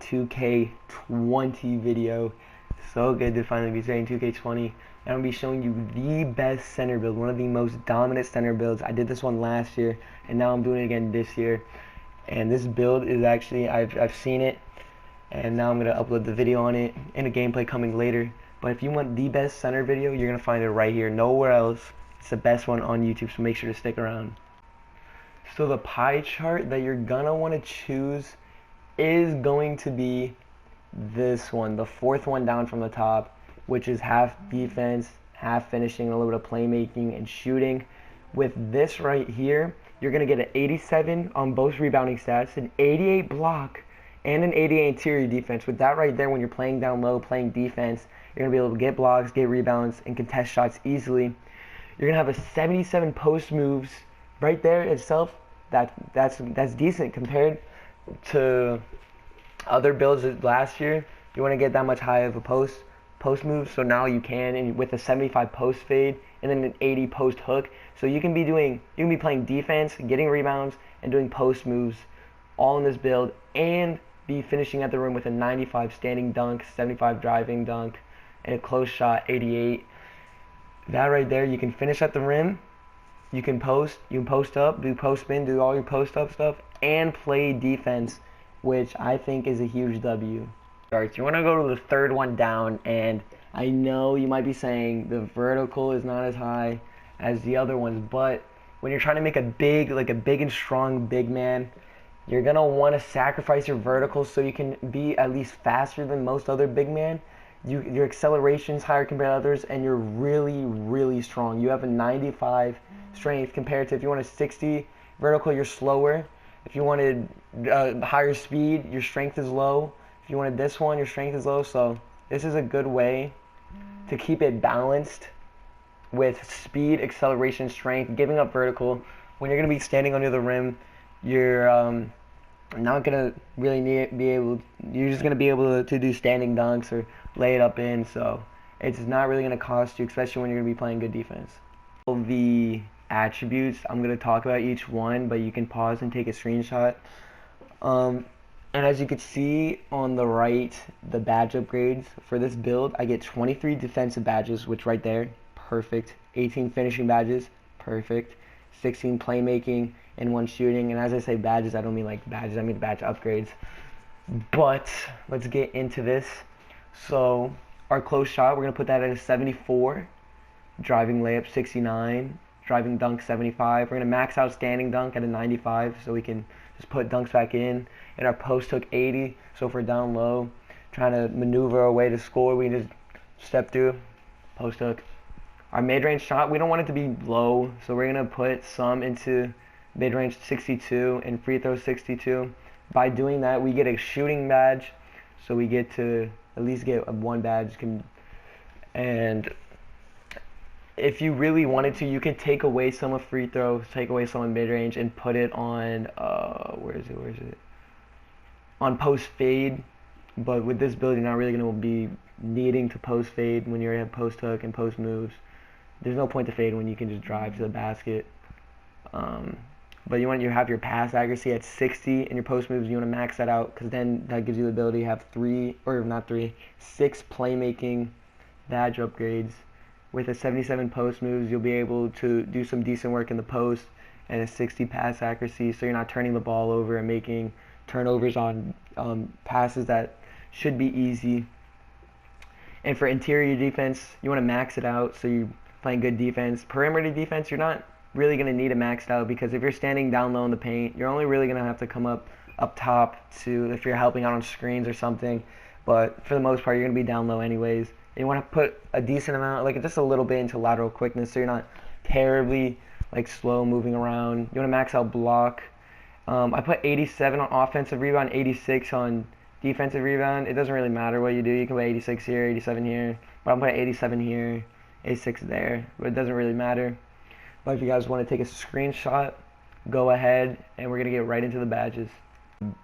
2K20 video. So good to finally be saying 2K20. And I'm going to be showing you the best center build, one of the most dominant center builds. I did this one last year, and now I'm doing it again this year. And this build is actually, I've seen it, and now I'm going to upload the video on it, and a gameplay coming later. But if you want the best center video, you're going to find it right here, nowhere else. It's the best one on YouTube, so make sure to stick around. So the pie chart that you're going to want to choose is going to be this one, the fourth one down from the top, which is half defense, half finishing, a little bit of playmaking and shooting. With this right here, you're going to get an 87 on both rebounding stats, an 88 block, and an 88 interior defense. With that right there, when you're playing down low, playing defense, you're going to be able to get blocks, get rebounds, and contest shots easily. You're going to have a 77 post moves right there itself. That's decent compared to other builds last year. You want to get that much high of a post move, so now you can, and with a 75 post fade and then an 80 post hook, so you can be playing defense, getting rebounds, and doing post moves all in this build, and be finishing at the rim with a 95 standing dunk, 75 driving dunk, and a close shot 88. That right there, you can finish at the rim, you can post up, do post spin, do all your post up stuff, and play defense, which I think is a huge W. You want to go to the third one down, and I know you might be saying the vertical is not as high as the other ones, but when you're trying to make a big and strong big man, you're gonna want to sacrifice your vertical so you can be at least faster than most other big men. Your acceleration's higher compared to others, and you're really strong. You have a 95 strength compared to, if you want a 60 vertical, you're slower. If you wanted higher speed, your strength is low. If you wanted this one, your strength is low. So this is a good way to keep it balanced with speed, acceleration, strength, giving up vertical. When you're going to be standing under the rim, you're not going to really you're just going to be able to do standing dunks or lay it up in. So it's not really going to cost you, especially when you're going to be playing good defense. The attributes, I'm going to talk about each one, but you can pause and take a screenshot. And as you can see on the right, the badge upgrades for this build, I get 23 defensive badges, which right there, perfect. 18 finishing badges, perfect. 16 playmaking and 1 shooting. And as I say badges, I don't mean like badges, I mean badge upgrades. But let's get into this. So our close shot, we're going to put that at a 74. Driving layup 69. Driving dunk 75. We're going to max out standing dunk at a 95 so we can just put dunks back in. And our post hook 80, so if we're down low, trying to maneuver our way to score, we can just step through, post hook. Our mid-range shot, we don't want it to be low, so we're going to put some into mid-range 62 and free throw 62. By doing that, we get a shooting badge, so we get to at least get one badge. And if you really wanted to, you could take away some of free throws, take away some of mid-range, and put it on, where is it? On post fade. But with this build, you're not really going to be needing to post fade when you have post hook and post moves. There's no point to fade when you can just drive to the basket. But you want to have your pass accuracy at 60, and your post moves, you want to max that out, because then that gives you the ability to have 6 playmaking badge upgrades. With a 77 post moves, you'll be able to do some decent work in the post, and a 60 pass accuracy, so you're not turning the ball over and making turnovers on passes that should be easy. And for interior defense, you want to max it out, so you're playing good defense. Perimeter defense, you're not really going to need it maxed out, because if you're standing down low in the paint, you're only really going to have to come up top to, if you're helping out on screens or something. But for the most part, you're going to be down low anyways. You want to put a decent amount, like just a little bit, into lateral quickness, so you're not terribly slow moving around. You want to max out block. I put 87 on offensive rebound, 86 on defensive rebound. It doesn't really matter what you do. You can put 86 here, 87 here, but I'm putting 87 here, 86 there. But it doesn't really matter. But if you guys want to take a screenshot, go ahead, and we're gonna get right into the badges.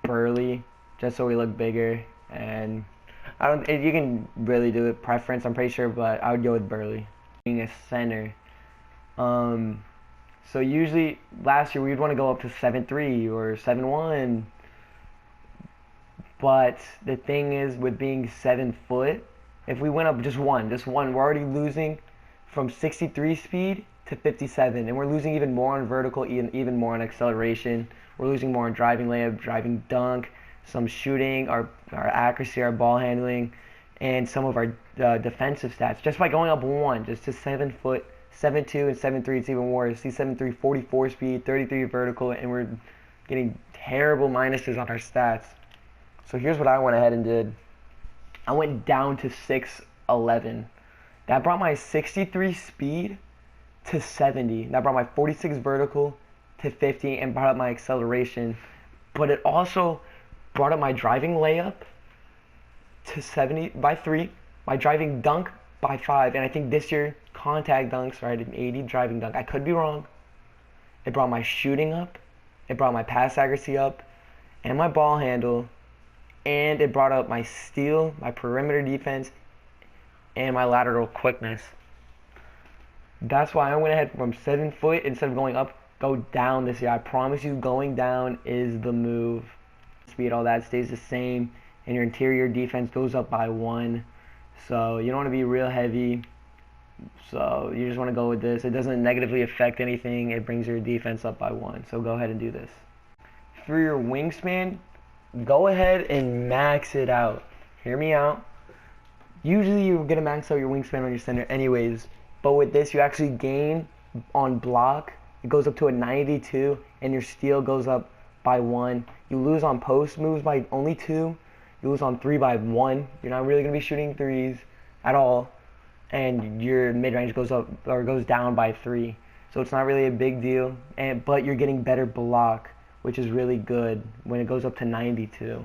Burly, just so we look bigger, and you can really do it preference, I'm pretty sure, but I would go with Burly. Being a center. So usually last year we'd want to go up to 7'3" or 7'1", But the thing is, with being 7 foot, if we went up just one, we're already losing from 63 speed to 57, and we're losing even more on vertical, even more on acceleration. We're losing more on driving layup, driving dunk, some shooting, our accuracy, our ball handling, and some of our defensive stats just by going up one, just to 7 foot. 7'2" and 7'3", it's even worse. See 7'3", 44 speed, 33 vertical, and we're getting terrible minuses on our stats. So here's what I went ahead and did. I went down to 6'11". That brought my 63 speed to 70. That brought my 46 vertical to 50 and brought up my acceleration. But it also brought up my driving layup to 70 by 3, my driving dunk by 5, and I think this year contact dunks are at an 80 driving dunk. I could be wrong. It brought my shooting up, it brought my pass accuracy up, and my ball handle, and it brought up my steal, my perimeter defense, and my lateral quickness. That's why I went ahead from 7 foot, instead of going up, go down this year. I promise you, going down is the move. Speed, all that stays the same, and your interior defense goes up by 1. So you don't want to be real heavy. So you just want to go with this. It doesn't negatively affect anything. It brings your defense up by 1. So go ahead and do this. For your wingspan, go ahead and max it out. Hear me out. Usually you're going to max out your wingspan on your center anyways. But with this, you actually gain on block. It goes up to a 92, and your steal goes up by 1. You lose on post moves by only 2. You lose on 3 by 1. You're not really going to be shooting threes at all. And your mid-range goes up or goes down by 3. So it's not really a big deal. But you're getting better block, which is really good when it goes up to 92.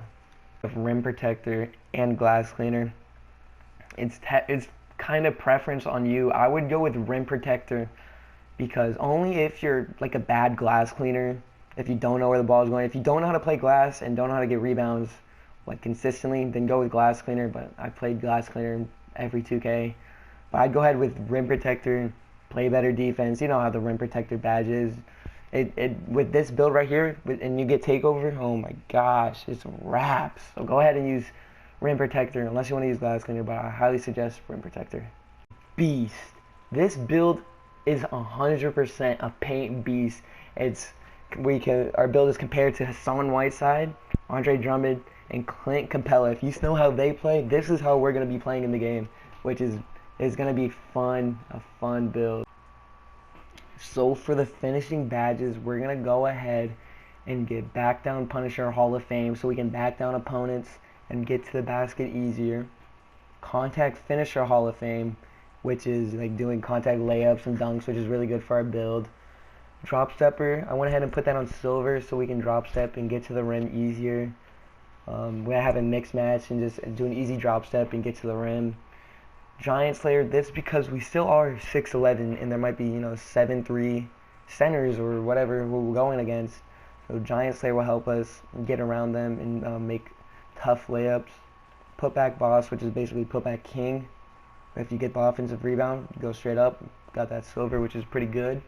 Rim protector and glass cleaner. It's kind of preference on you. I would go with rim protector because only if you're like a bad glass cleaner, if you don't know where the ball is going, if you don't know how to play glass and don't know how to get rebounds like consistently, then go with glass cleaner. But I played glass cleaner every 2K. But I'd go ahead with rim protector, play better defense. You know how the rim protector badge is. With this build right here, and you get takeover, oh my gosh, it's wraps. So go ahead and use rim protector unless you want to use glass cleaner, but I highly suggest rim protector. Beast. This build is 100% a paint beast. Our build is compared to Hassan Whiteside, Andre Drummond, and Clint Capella. If you know how they play, this is how we're going to be playing in the game, which is going to be fun, a fun build. So for the finishing badges, we're going to go ahead and get back down Punisher Hall of Fame so we can back down opponents and get to the basket easier. Contact Finisher Hall of Fame, which is like doing contact layups and dunks, which is really good for our build. Drop Stepper, I went ahead and put that on silver so we can drop step and get to the rim easier. We have a mix match and just do an easy drop step and get to the rim. Giant Slayer, this because we still are 6'11", and there might be 7'3" centers or whatever we're going against. So Giant Slayer will help us get around them and make tough layups. Putback Boss, which is basically Putback King. If you get the offensive rebound, you go straight up. Got that silver, which is pretty good.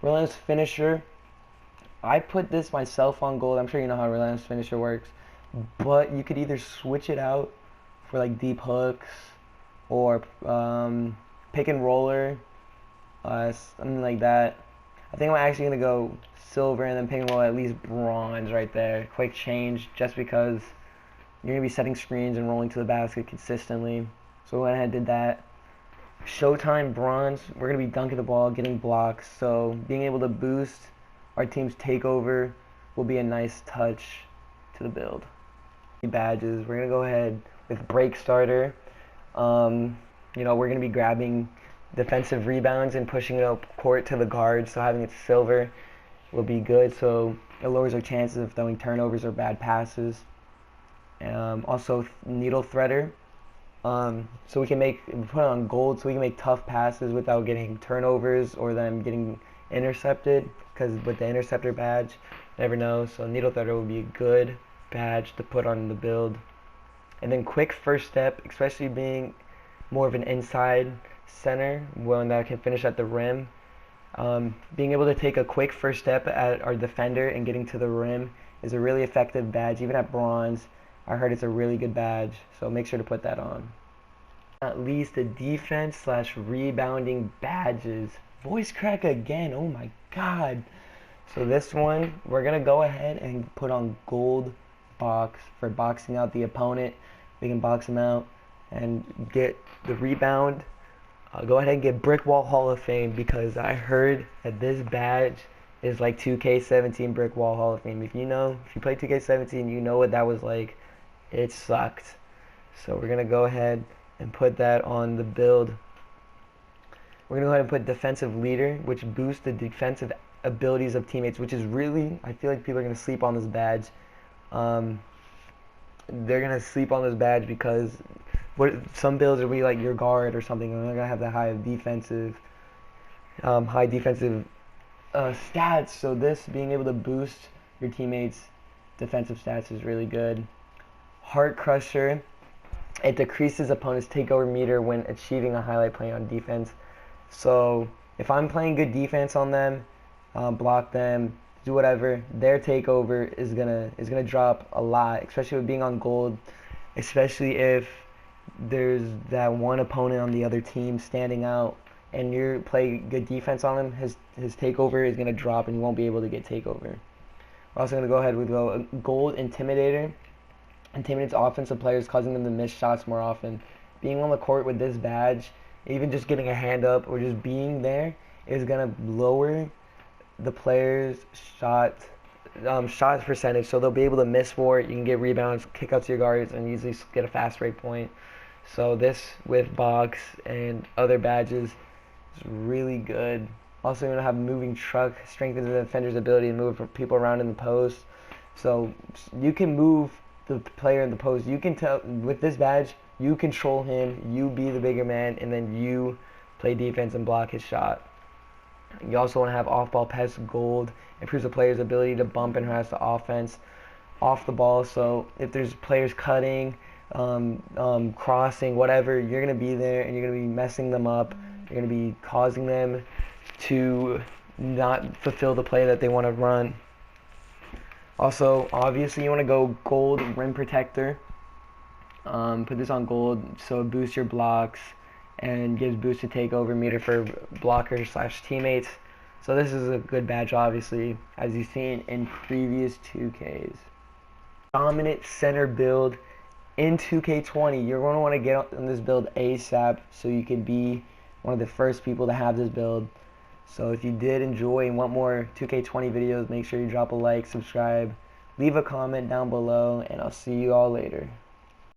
Relentless Finisher, I put this myself on gold. I'm sure you know how Relentless Finisher works, but you could either switch it out for like deep hooks or pick and roller, something like that. I think I'm actually going to go silver and then pick and roll at least bronze right there. Quick change just because you're going to be setting screens and rolling to the basket consistently. So I went ahead and did that. Showtime bronze, we're going to be dunking the ball, getting blocks. So being able to boost our team's takeover will be a nice touch to the build. Badges, we're going to go ahead with break starter. We're going to be grabbing defensive rebounds and pushing it up court to the guard, so having it silver will be good, so it lowers our chances of throwing turnovers or bad passes. Also needle threader, so we can put it on gold so we can make tough passes without getting turnovers or them getting intercepted, because with the interceptor badge, you never know. So needle threader would be a good badge to put on the build. And then quick first step, especially being more of an inside center, one that can finish at the rim. Being able to take a quick first step at our defender and getting to the rim is a really effective badge, even at bronze. I heard it's a really good badge, so make sure to put that on. At least the defense slash rebounding badges. Voice crack again, oh my god. So this one, we're going to go ahead and put on gold box for boxing out the opponent. We can box them out and get the rebound. I'll go ahead and get Brick Wall Hall of Fame because I heard that this badge is like 2K17 Brick Wall Hall of Fame. If you play 2K17, you know what that was like. It sucked. So we're going to go ahead and put that on the build. We're going to go ahead and put defensive leader, which boosts the defensive abilities of teammates, which is really, I feel like people are going to sleep on this badge. They're going to sleep on this badge because some builds will be like your guard or something, and they're going to have the high defensive stats. So this being able to boost your teammates' defensive stats is really good. Heart Crusher. It decreases opponents' takeover meter when achieving a highlight play on defense. So if I'm playing good defense on them, block them, do whatever, their takeover is gonna drop a lot, especially with being on gold, especially if there's that one opponent on the other team standing out and you play good defense on him, his takeover is gonna drop and you won't be able to get takeover. We're also gonna go ahead with gold intimidator. Intimidates offensive players, causing them to miss shots more often. Being on the court with this badge, even just getting a hand up or just being there, is gonna lower the player's shot percentage, so they'll be able to miss more. You can get rebounds, kick out to your guards, and usually get a fast break point. So this with box and other badges is really good. Also, you're gonna have moving truck, strengthens the defender's ability to move people around in the post. So you can move the player in the post. You can tell with this badge, you control him, you be the bigger man, and then you play defense and block his shot. You also want to have off-ball pass gold. Improves the player's ability to bump and harass the offense off the ball. So if there's players cutting, crossing, whatever, you're going to be there and you're going to be messing them up. You're going to be causing them to not fulfill the play that they want to run. Also, obviously, you want to go gold rim protector. Put this on gold so it boosts your blocks and gives boost to takeover meter for blockers slash teammates. So this is a good badge, obviously, as you've seen in previous 2Ks. Dominant center build in 2K20. You're going to want to get on this build ASAP so you can be one of the first people to have this build. So if you did enjoy and want more 2K20 videos, make sure you drop a like, subscribe, leave a comment down below, and I'll see you all later.